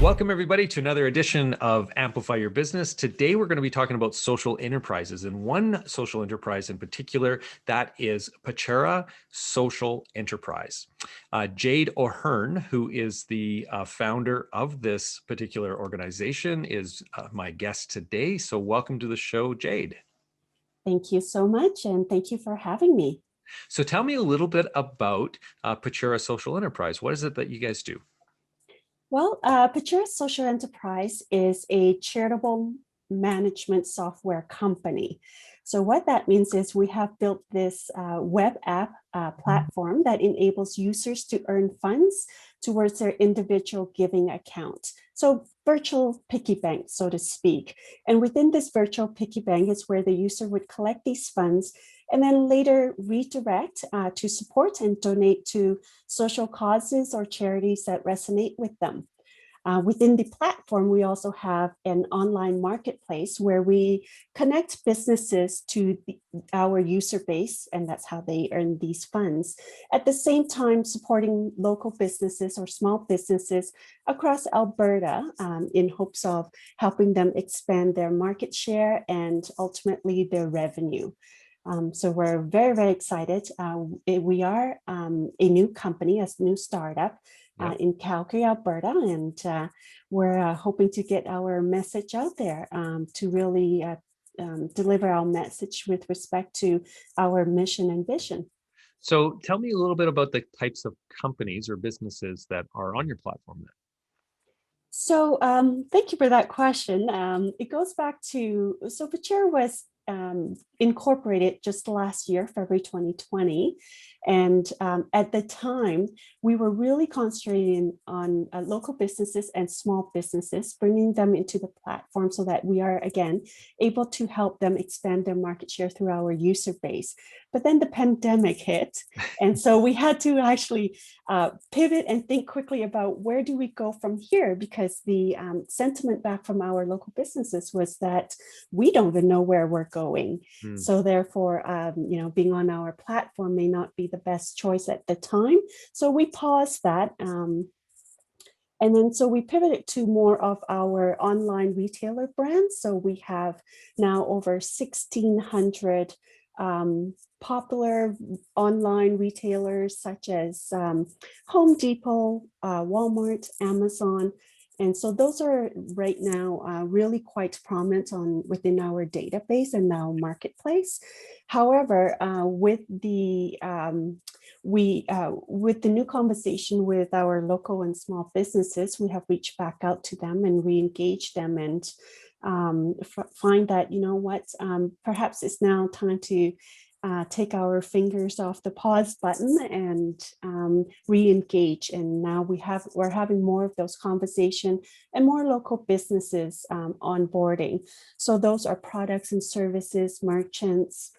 Welcome everybody to another edition of Amplify Your Business. Today we're going to be talking about social enterprises, and one social enterprise in particular, that is Pachira Social Enterprise. Jade O'Hearn, who is the founder of this particular organization, is my guest today. So welcome to the show, Jade. Thank you so much, and thank you for having me. So tell me a little bit about Pachira Social Enterprise. What is it that you guys do? Well, Pachira Social Enterprise is a charitable management software company. So what that means is we have built this web app platform that enables users to earn funds towards their individual giving account. So virtual piggy bank, so to speak. And within this virtual piggy bank is where the user would collect these funds and then later redirect to support and donate to social causes or charities that resonate with them. Within the platform, we also have an online marketplace where we connect businesses to our user base, and that's how they earn these funds. At the same time, supporting local businesses or small businesses across Alberta in hopes of helping them expand their market share and ultimately their revenue. So we're very, very excited. We are a new company, a new startup in Calgary, Alberta, and we're hoping to get our message out there to really deliver our message with respect to our mission and vision. So tell me a little bit about the types of companies or businesses that are on your platform then. So thank you for that question. It goes back to, so Pachira was incorporated just last year, February 2020. And at the time, we were really concentrating on local businesses and small businesses, bringing them into the platform so that we are, again, able to help them expand their market share through our user base. But then the pandemic hit. And so we had to actually pivot and think quickly about where do we go from here? Because the sentiment back from our local businesses was that we don't even know where we're going. So therefore, being on our platform may not be the best choice at the time. So we paused that. And then so we pivoted to more of our online retailer brands. So we have now over 1,600 popular online retailers such as Home Depot, Walmart, Amazon. And so those are right now really quite prominent within our database and our marketplace. However, with the new conversation with our local and small businesses, we have reached back out to them and re-engage them and find that, you know what, perhaps it's now time to take our fingers off the pause button and re-engage. And now we're having more of those conversations and more local businesses onboarding. So those are products and services, merchants,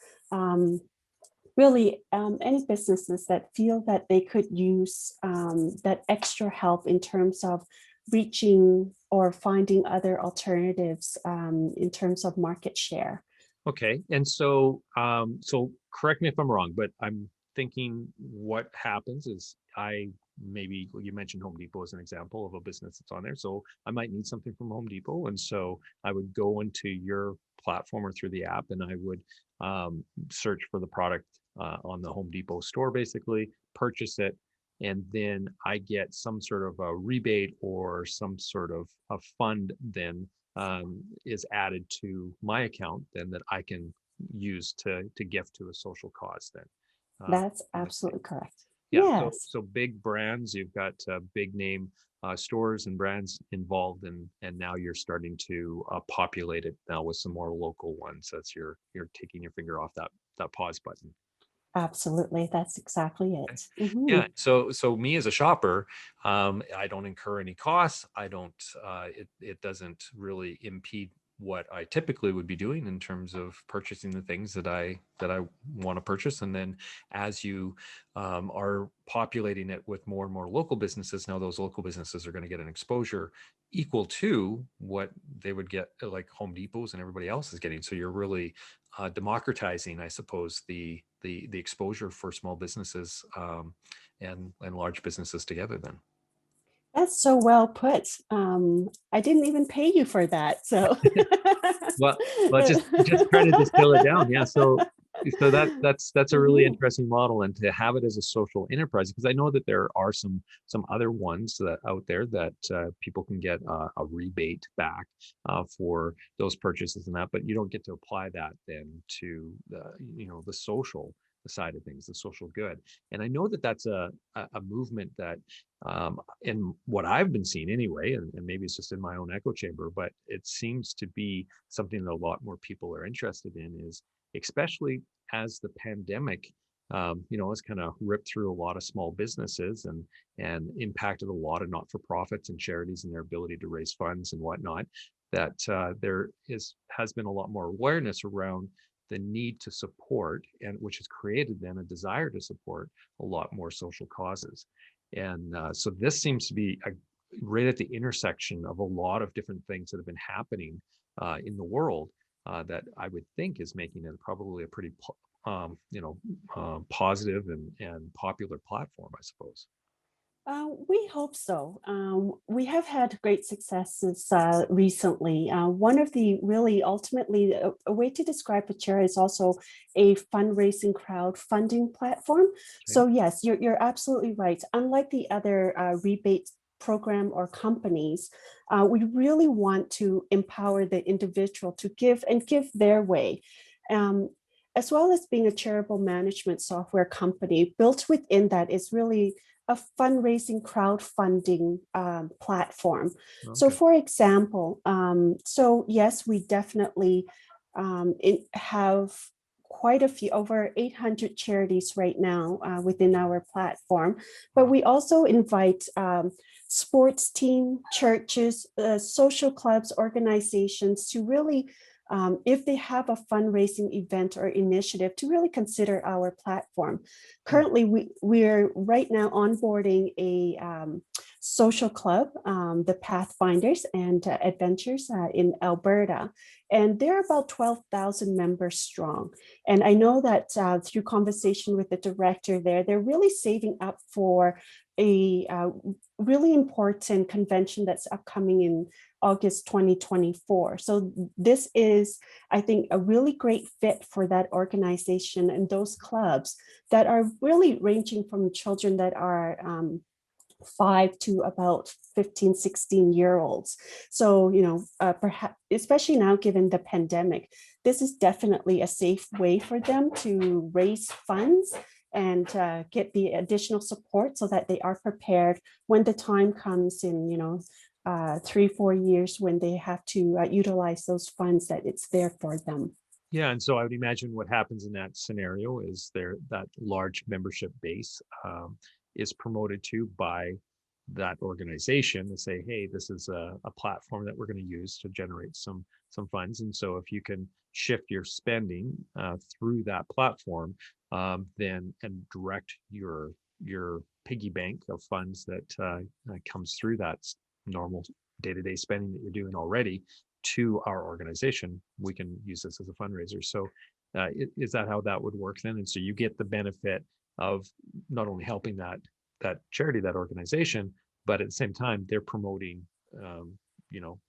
really any businesses that feel that they could use that extra help in terms of reaching or finding other alternatives in terms of market share. Okay, and so correct me if I'm wrong, but I'm thinking what happens is maybe you mentioned Home Depot as an example of a business that's on there. So I might need something from Home Depot, and so I would go into your platform or through the app, and I would search for the product on the Home Depot store, basically purchase it, and then I get some sort of a rebate or some sort of a fund then is added to my account then that I can use to gift to a social cause then. That's absolutely correct. Yeah, Yes. so big brands, you've got big name stores and brands involved, and now you're starting to populate it now with some more local ones. That's you're taking your finger off that pause button. Absolutely. That's exactly it. Mm-hmm. Yeah. So me as a shopper, I don't incur any costs. I don't. It doesn't really impede what I typically would be doing in terms of purchasing the things that I want to purchase. And then as you are populating it with more and more local businesses, now those local businesses are going to get an exposure equal to what they would get like Home Depots and everybody else is getting. So you're really democratizing, I suppose, the exposure for small businesses and large businesses together then. That's so well put. I didn't even pay you for that, so. Well, just try to distill it down. Yeah. So that's a really Mhm. interesting model, and to have it as a social enterprise, because I know that there are some other ones that out there that people can get a rebate back for those purchases and that, but you don't get to apply that then to the social side of things, the social good. And I know that that's a movement that in what I've been seeing anyway, and maybe it's just in my own echo chamber, but it seems to be something that a lot more people are interested in, is especially as the pandemic, has kind of ripped through a lot of small businesses and impacted a lot of not-for-profits and charities and their ability to raise funds and whatnot, that has been a lot more awareness around the need to support, and which has created then a desire to support a lot more social causes. And so this seems to be right at the intersection of a lot of different things that have been happening in the world, that I would think is making it probably a pretty positive and popular platform, I suppose. We hope so. We have had great successes recently. One of the really ultimately, a way to describe Pachira is also a fundraising crowdfunding platform. Okay. So yes, you're absolutely right. Unlike the other rebate program or companies, we really want to empower the individual to give and give their way. Um, as well as being a charitable management software company, built within that is really a fundraising crowdfunding platform. So Okay. for example, so yes, we definitely have quite a few, over 800 charities right now within our platform, but Wow. we also invite sports team, churches, social clubs, organizations to really if they have a fundraising event or initiative, to really consider our platform. Hmm. Currently, we're right now onboarding a social club, the Pathfinders and Adventures in Alberta, and they're about 12,000 members strong. And I know that through conversation with the director there, they're really saving up for a really important convention that's upcoming in August 2024. So this is, I think, a really great fit for that organization and those clubs that are really ranging from children that are 5 to about 15, 16-year-olds. So, perhaps, especially now given the pandemic, this is definitely a safe way for them to raise funds and get the additional support so that they are prepared when the time comes in, 3, 4 years when they have to utilize those funds, that it's there for them. Yeah, and so I would imagine what happens in that scenario is that large membership base is promoted to by that organization to say, hey, this is a platform that we're going to use to generate some funds. And so if you can shift your spending through that platform, then and direct your piggy bank of funds that comes through that normal day-to-day spending that you're doing already to our organization, we can use this as a fundraiser. So is that how that would work then? And so you get the benefit of not only helping that charity, that organization, but at the same time they're promoting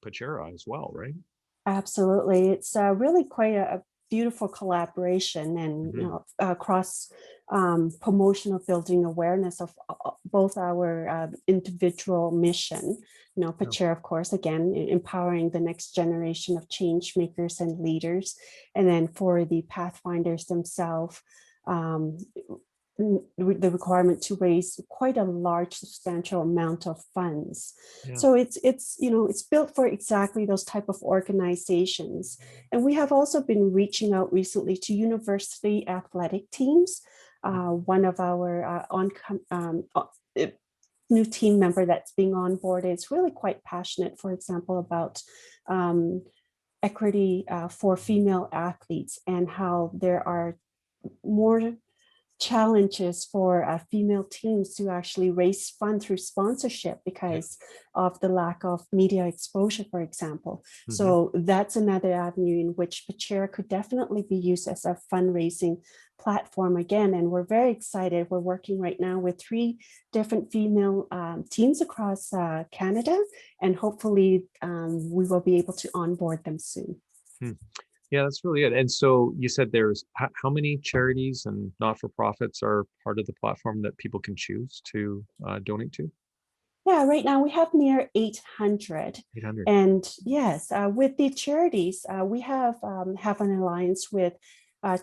Pachira as well, right? Absolutely. It's really quite a beautiful collaboration and Hmm. cross promotion of building awareness of both our individual mission. Yeah. Pachira, of course, again, empowering the next generation of change makers and leaders. And then for the Pathfinders themselves, um, the requirement to raise quite a large, substantial amount of funds. Yeah. So it's built for exactly those type of organizations. And we have also been reaching out recently to university athletic teams. One of our new team member that's being onboarded is really quite passionate, for example, about equity for female athletes and how there are more challenges for female teams to actually raise funds through sponsorship Yeah. because of the lack of media exposure, for example. Hmm. So that's another avenue in which Pachira could definitely be used as a fundraising platform again, and we're very excited. We're working right now with 3 different female teams across Canada, and hopefully we will be able to onboard them soon. Hmm. Yeah, that's really good. And so you said there's how many charities and not-for-profits are part of the platform that people can choose to donate to? Yeah, right now we have near 800. 800. And yes, with the charities, we have an alliance with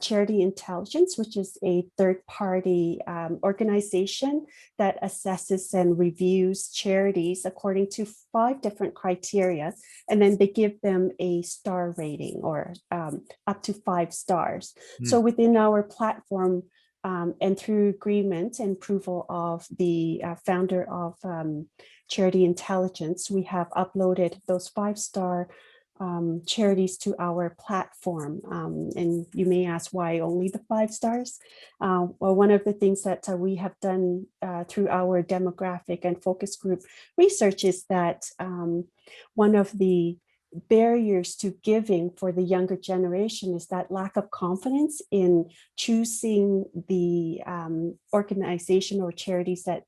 Charity Intelligence, which is a third-party organization that assesses and reviews charities according to 5 different criteria. And then they give them a star rating, or up to 5 stars. Hmm. So within our platform, and through agreement and approval of the founder of Charity Intelligence, we have uploaded those 5-star charities to our platform. And you may ask, why only the 5 stars? Well, one of the things that we have done through our demographic and focus group research is that one of the barriers to giving for the younger generation is that lack of confidence in choosing the organization or charities that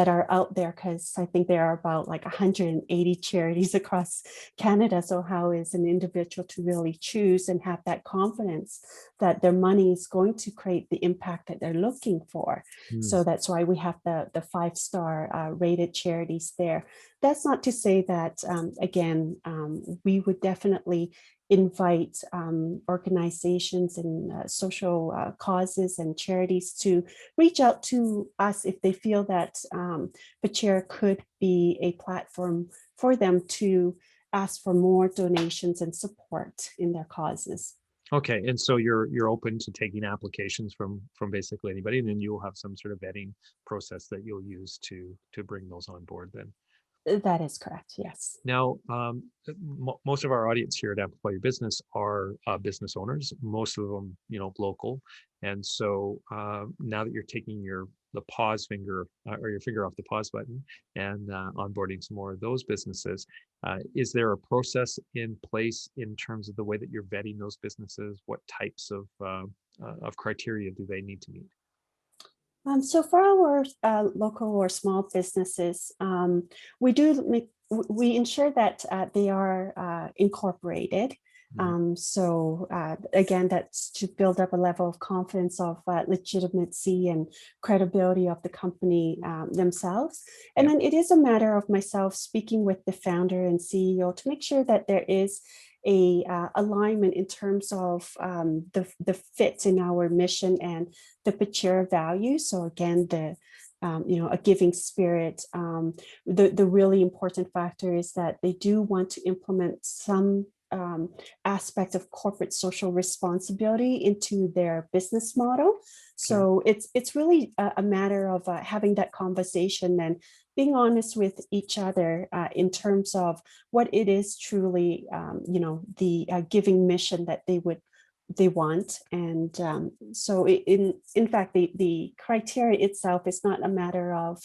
are out there, because I think there are about like 180 charities across Canada. So how is an individual to really choose and have that confidence that their money is going to create the impact that they're looking for? So that's why we have the 5-star rated charities there. That's not to say that, again, we would definitely invite organizations and social causes and charities to reach out to us if they feel that Pachira could be a platform for them to ask for more donations and support in their causes. Okay, and so you're open to taking applications from basically anybody, and then you'll have some sort of vetting process that you'll use to bring those on board then. That is correct, yes. Now, most of our audience here at Amplify Your Business are business owners, most of them, local. And so now that you're taking the pause finger or your finger off the pause button and onboarding some more of those businesses, is there a process in place in terms of the way that you're vetting those businesses? What types of criteria do they need to meet? So for our local or small businesses, we ensure that they are incorporated. So again, that's to build up a level of confidence of legitimacy and credibility of the company themselves. And then it is a matter of myself speaking with the founder and CEO to make sure that there is a alignment in terms of the fit in our mission and the Pachira values. So again, a giving spirit. The really important factor is that they do want to implement some aspect of corporate social responsibility into their business model. So it's really a matter of having that conversation and being honest with each other in terms of what it is truly, the giving mission that they want. And so in fact, the criteria itself is not a matter of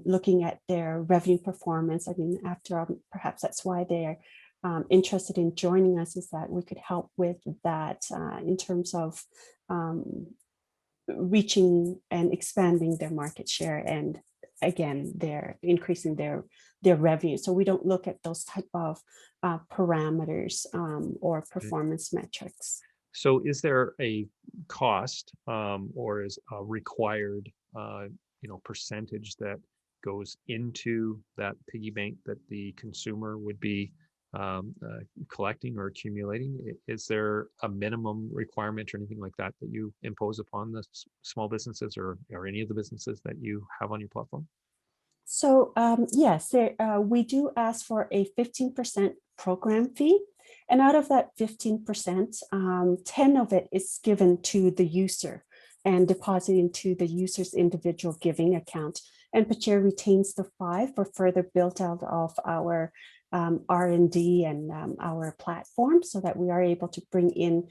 looking at their revenue performance. I mean, after all, perhaps that's why they're interested in joining us, is that we could help with that in terms of reaching and expanding their market share, and again, they're increasing their revenue. So we don't look at those type of parameters or performance metrics. So is there a cost or is a required percentage that goes into that piggy bank that the consumer would be collecting or accumulating? Is there a minimum requirement or anything like that that you impose upon the small businesses or any of the businesses that you have on your platform? So yes, we do ask for a 15% program fee. And out of that 15%, 10 of it is given to the user and deposited into the user's individual giving account. And Pachira retains the 5 for further build out of our R&D and our platform, so that we are able to bring in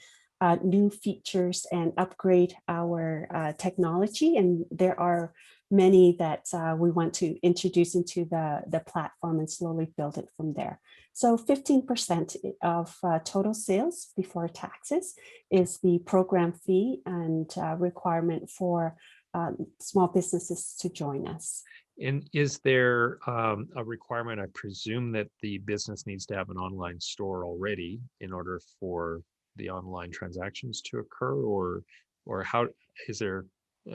new features and upgrade our technology. And there are many that we want to introduce into the platform and slowly build it from there. So 15% of total sales before taxes is the program fee and requirement for small businesses to join us. And is there a requirement? I presume that the business needs to have an online store already in order for the online transactions to occur, or how is there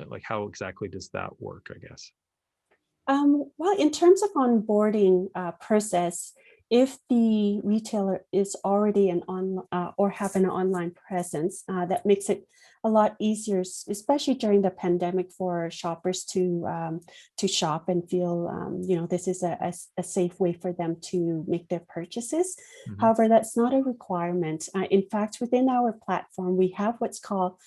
like how exactly does that work, I guess? Well, in terms of onboarding process, if the retailer is already an or have an online presence, that makes it a lot easier, especially during the pandemic, for shoppers to shop and feel this is a safe way for them to make their purchases. Hmm. However, that's not a requirement. In fact, within our platform, we have what's called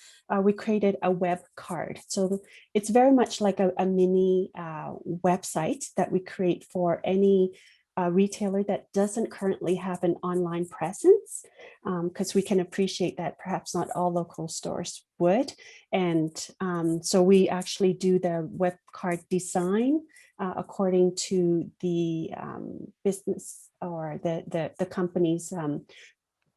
we created a web card. So it's very much like a mini website that we create for any retailer that doesn't currently have an online presence, because we can appreciate that perhaps not all local stores would. And so we actually do the web card design according to the business or the company's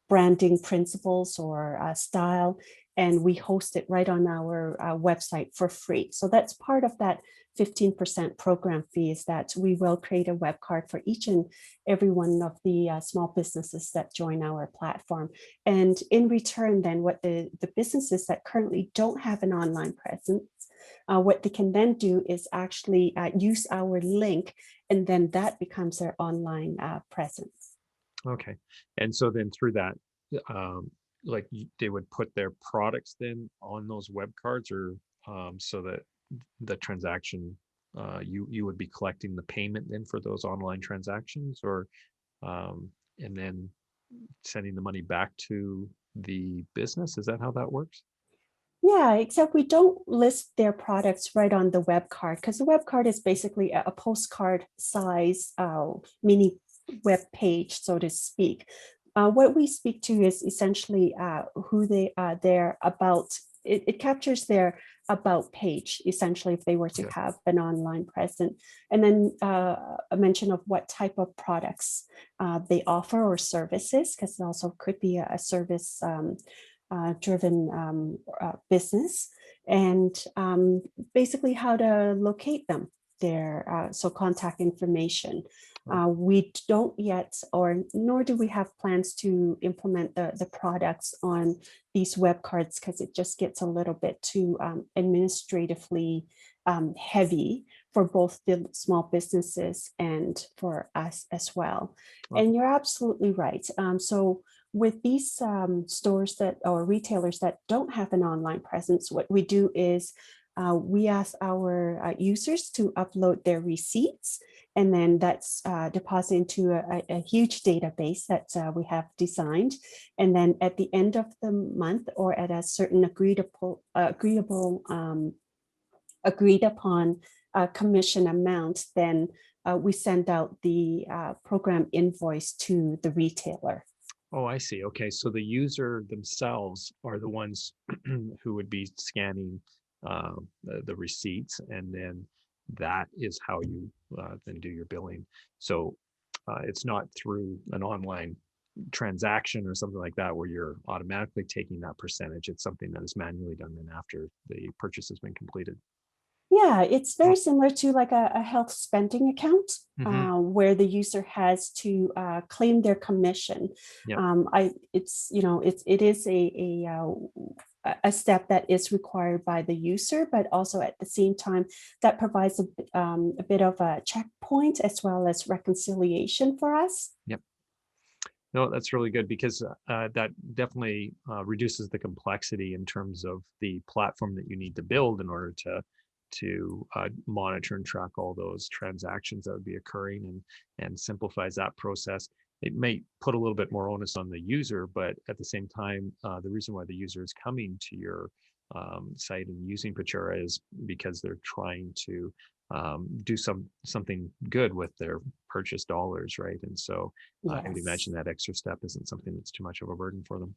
branding principles or style, and we host it right on our website for free. So that's part of that 15% program fee, is that we will create a web card for each and every one of the small businesses that join our platform. And in return, then what the businesses that currently don't have an online presence, what they can then do is actually use our link, and then that becomes their online presence. Okay. And so then through that, like they would put their products then on those web cards, or so that the transaction, you would be collecting the payment then for those online transactions, or and then sending the money back to the business. Is that how that works? Yeah, except we don't list their products right on the web card, because the web card is basically a postcard size mini web page, so to speak. What we speak to is essentially who they are, their about. It captures their about page, essentially, if they were to Yeah. have an online presence, and then a mention of what type of products they offer or services, because it also could be a service driven business, and basically how to locate them there. So contact information. We don't yet, or nor do we have plans to implement the products on these web cards, because it just gets a little bit too administratively heavy for both the small businesses and for us as well. Okay. And you're absolutely right. So with these stores that or retailers that don't have an online presence, what we do is we ask our users to upload their receipts, and then that's deposited into a huge database that we have designed. And then at the end of the month, or at a certain agreed upon commission amount, then we send out the program invoice to the retailer. Oh, I see. Okay, so the user themselves are the ones who would be scanning the receipts, and then that is how you then do your billing. So it's not through an online transaction or something like that where you're automatically taking that percentage. It's something that is manually done then after the purchase has been completed. Yeah, it's very similar to like a health spending account, Mm-hmm. where the user has to claim their commission. Yeah. It is a step that is required by the user, but also at the same time that provides a bit of a checkpoint as well as reconciliation for us. Yep. No, that's really good, because that definitely reduces the complexity in terms of the platform that you need to build in order to monitor and track all those transactions that would be occurring, and simplifies that process. It may put a little bit more onus on the user, but at the same time, the reason why the user is coming to your site and using Pachira is because they're trying to do something good with their purchase dollars, right? And so I would Yes. imagine that extra step isn't something that's too much of a burden for them.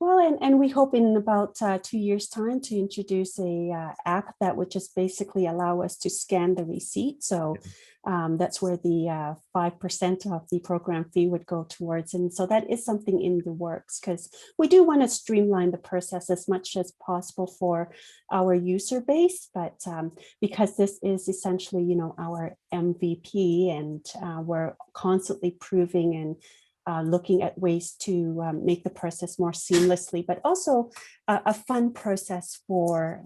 Well, and we hope in about 2 years' time to introduce a app that would just basically allow us to scan the receipt. So that's where the 5% of the program fee would go towards. And so that is something in the works, because we do want to streamline the process as much as possible for our user base. But because this is essentially, our MVP, and we're constantly proving and looking at ways to make the process more seamlessly, but also a fun process for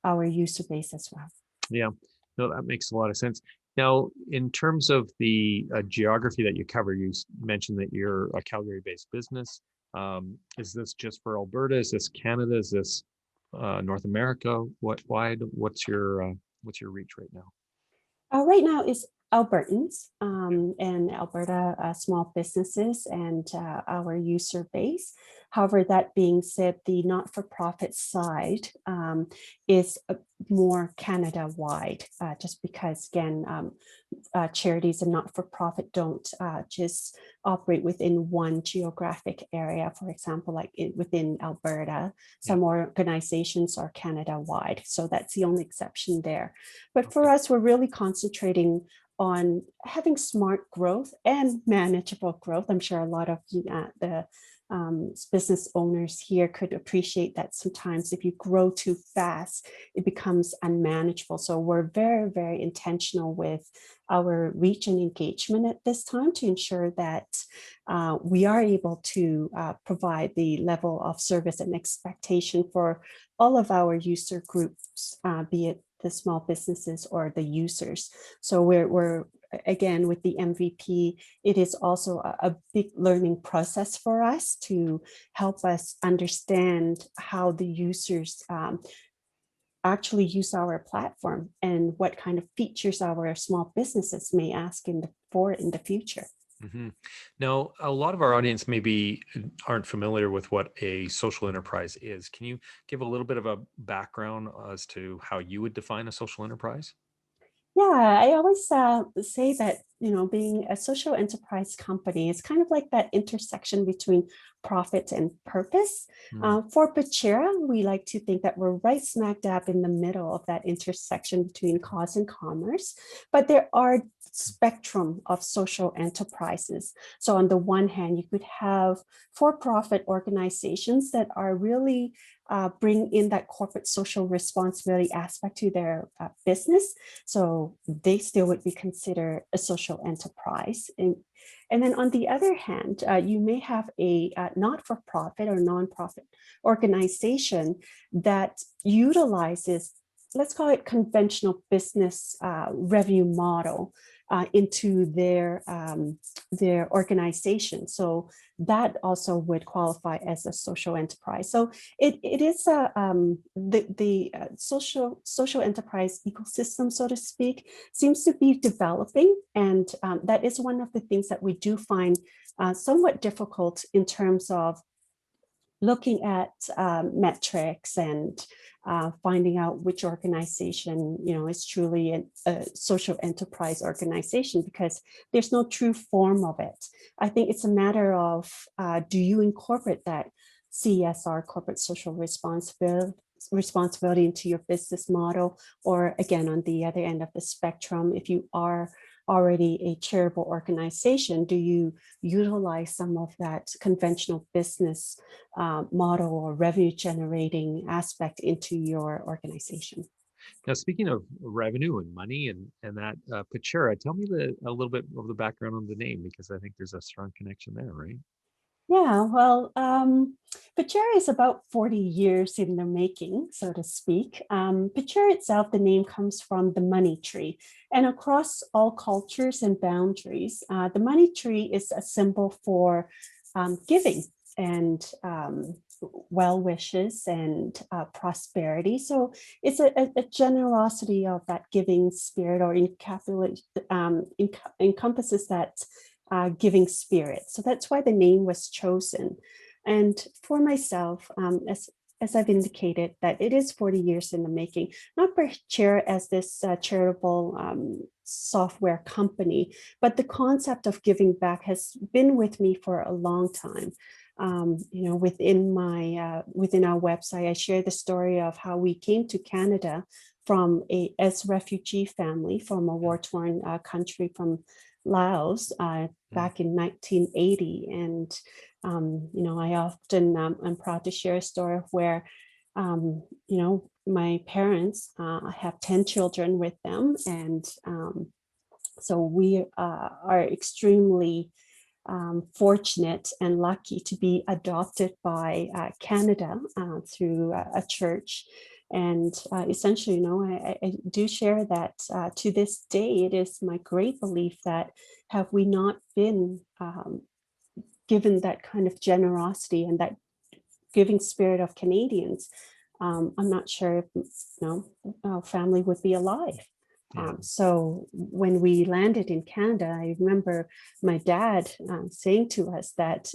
our user base as well. Yeah, no, that makes a lot of sense. Now, in terms of the geography that you cover, you mentioned that you're a Calgary-based business. Is this just for Alberta? Is this Canada? Is this North America? What's your reach right now? Right now is Albertans and Alberta small businesses and our user base. However, that being said, the not-for-profit side is more Canada-wide, just because, again, charities and not-for-profit don't just operate within one geographic area. For example, like within Alberta, some organizations are Canada-wide. So that's the only exception there. But for us, we're really concentrating on having smart growth and manageable growth. I'm sure a lot of the business owners here could appreciate that sometimes if you grow too fast, it becomes unmanageable. So we're very, very intentional with our reach and engagement at this time to ensure that we are able to provide the level of service and expectation for all of our user groups, be it the small businesses or the users. So we're again, with the MVP, it is also a big learning process for us to help us understand how the users actually use our platform and what kind of features our small businesses may ask in the future. Mm-hmm. Now, a lot of our audience maybe aren't familiar with what a social enterprise is. Can you give a little bit of a background as to how you would define a social enterprise? Yeah, I always say that, being a social enterprise company is kind of like that intersection between profit and purpose. For Pachira, we like to think that we're right smack dab in the middle of that intersection between cause and commerce, but there are spectrum of social enterprises. So on the one hand, you could have for-profit organizations that are really bring in that corporate social responsibility aspect to their business. So they still would be considered a social enterprise. And then on the other hand, you may have a not-for-profit or nonprofit organization that utilizes, let's call it conventional business revenue model into their organization. So that also would qualify as a social enterprise. So it is the social enterprise ecosystem, so to speak, seems to be developing, and that is one of the things that we do find somewhat difficult in terms of looking at metrics and finding out which organization, is truly a social enterprise organization, because there's no true form of it. I think it's a matter of, do you incorporate that CSR, corporate social responsibility into your business model? Or again, on the other end of the spectrum, if you are already a charitable organization, do you utilize some of that conventional business model or revenue generating aspect into your organization? Now, speaking of revenue and money and that, Pachira, tell me a little bit of the background on the name, because I think there's a strong connection there, right? Yeah, well, Pachira is about 40 years in the making, so to speak. Pachira itself, the name comes from the money tree. And across all cultures and boundaries, the money tree is a symbol for giving and well wishes and prosperity. So it's a generosity of that giving spirit, or encompasses that giving spirit. So that's why the name was chosen. And for myself, as I've indicated, that it is 40 years in the making, not Pachira as this charitable software company, but the concept of giving back has been with me for a long time. within our website, I share the story of how we came to Canada from as refugee family from a war-torn country from Laos back in 1980. And I often am proud to share a story of where my parents, I have 10 children with them, and so we are extremely fortunate and lucky to be adopted by Canada through a church. And essentially, I do share that to this day, it is my great belief that have we not been given that kind of generosity and that giving spirit of Canadians, I'm not sure if our family would be alive. Yeah. So when we landed in Canada, I remember my dad saying to us that,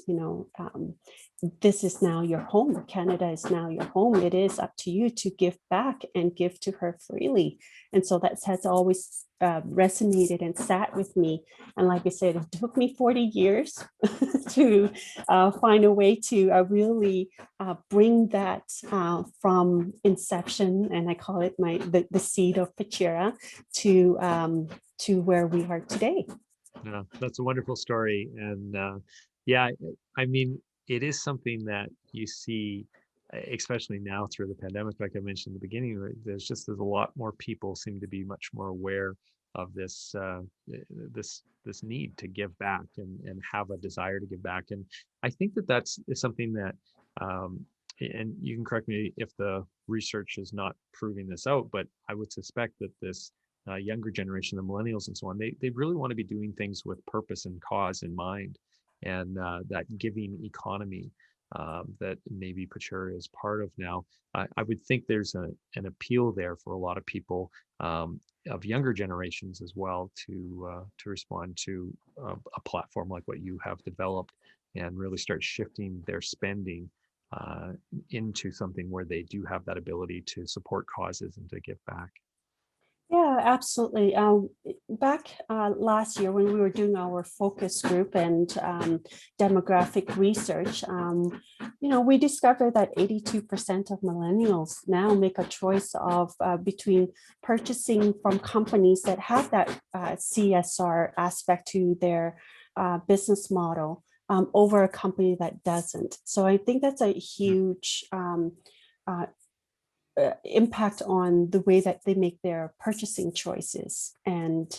this is now your home. Canada is now your home. It is up to you to give back and give to her freely. And so that has always resonated and sat with me. And like I said, it took me 40 years to find a way to really bring that from inception, and I call it the seed of Pachira, to where we are today. Yeah, that's a wonderful story. And yeah, I mean, it is something that you see, especially now through the pandemic, like I mentioned in the beginning, there's a lot more people seem to be much more aware of this need to give back and have a desire to give back. And I think that's is something that, and you can correct me if the research is not proving this out, but I would suspect that this younger generation, the millennials and so on, they really want to be doing things with purpose and cause in mind, and that giving economy that maybe Pachira is part of now. I would think there's an appeal there for a lot of people of younger generations as well to respond to a platform like what you have developed and really start shifting their spending into something where they do have that ability to support causes and to give back. Yeah, absolutely. Back last year when we were doing our focus group and demographic research, we discovered that 82% of millennials now make a choice of between purchasing from companies that have that CSR aspect to their business model over a company that doesn't. So I think that's a huge impact on the way that they make their purchasing choices. And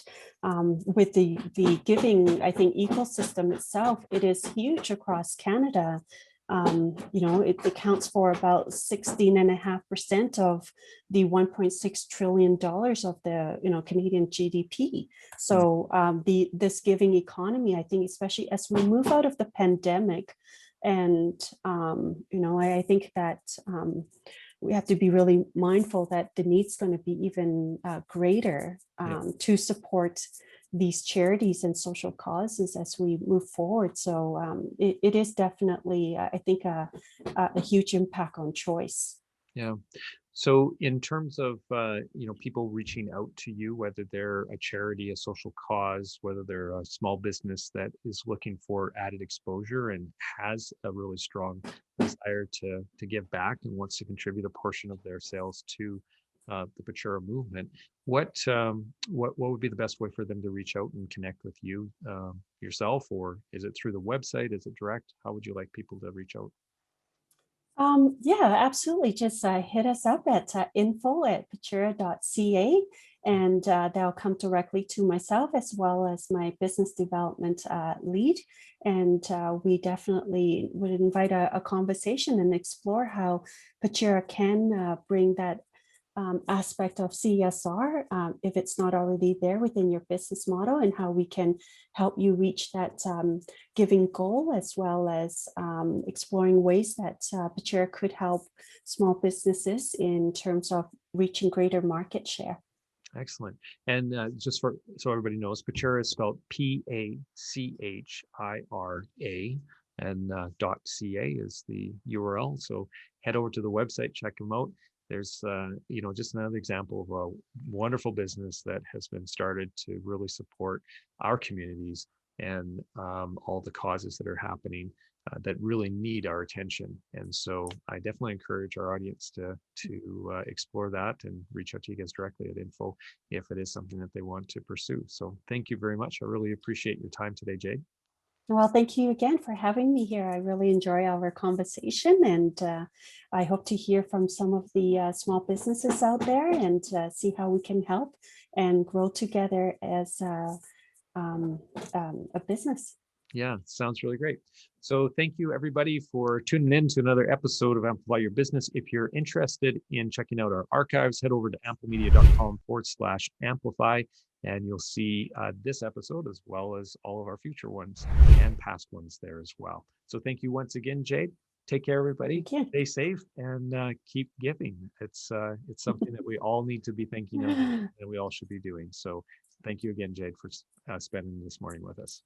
with the giving, I think, ecosystem itself, it is huge across Canada. It accounts for about 16.5% of the $1.6 trillion of the Canadian GDP. So this giving economy, I think, especially as we move out of the pandemic, and I think that we have to be really mindful that the need's going to be even greater to support these charities and social causes as we move forward. So it is definitely, I think, a huge impact on choice. Yeah. So in terms of people reaching out to you, whether they're a charity, a social cause, whether they're a small business that is looking for added exposure and has a really strong desire to give back and wants to contribute a portion of their sales to the Pachira movement, what would be the best way for them to reach out and connect with you yourself, or is it through the website? Is it direct? How would you like people to reach out? Yeah, absolutely. Just hit us up at info@pachira.ca, and they'll come directly to myself as well as my business development lead. And we definitely would invite a conversation and explore how Pachira can bring that aspect of CSR, if it's not already there within your business model, and how we can help you reach that giving goal, as well as exploring ways that Pachira could help small businesses in terms of reaching greater market share. Excellent. And just so everybody knows, Pachira is spelled Pachira, and .ca is the URL. So head over to the website, check them out. There's just another example of a wonderful business that has been started to really support our communities and all the causes that are happening that really need our attention. And so I definitely encourage our audience to explore that and reach out to you guys directly at info if it is something that they want to pursue. So thank you very much. I really appreciate your time today, Jade. Well, thank you again for having me here. I really enjoy our conversation, and I hope to hear from some of the small businesses out there and see how we can help and grow together as a business. Yeah, sounds really great. So thank you everybody for tuning in to another episode of Amplify Your Business. If you're interested in checking out our archives, head over to amplimedia.com/amplify, and you'll see this episode as well as all of our future ones and past ones there as well. So thank you once again, Jade. Take care, everybody. Thank you. Stay safe and keep giving. It's something that we all need to be thinking of and we all should be doing. So thank you again, Jade, for spending this morning with us.